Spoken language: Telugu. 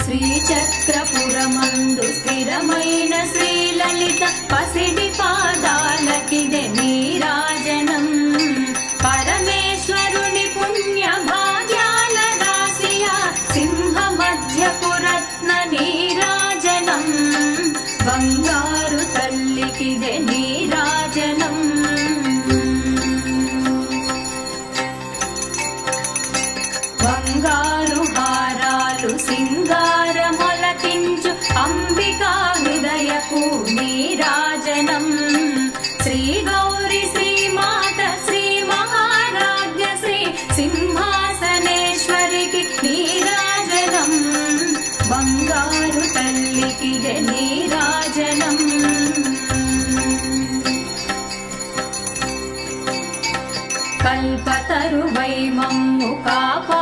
శ్రీచక్రపురమందు స్థిరమైన శ్రీలలిత పసిడి పాదాలకిదే నీరాజనం పరమేశ్వరుని పుణ్య భాగ్యాల రాశియా సింహ మధ్యపు రత్న నీరాజనం బంగారు తల్లికిదే నీరాజనం బంగారు హారాలు సింగారమొలకించు అంబికా హృదయపు నీరాజనం శ్రీ గౌరి శ్రీమాత శ్రీ మహారాజ్య శ్రీ సింహాసనేశ్వరికి నీరాజనం బంగారు తల్లికిదే నీరాజనం కల్పతరువై మమ్ము కాపా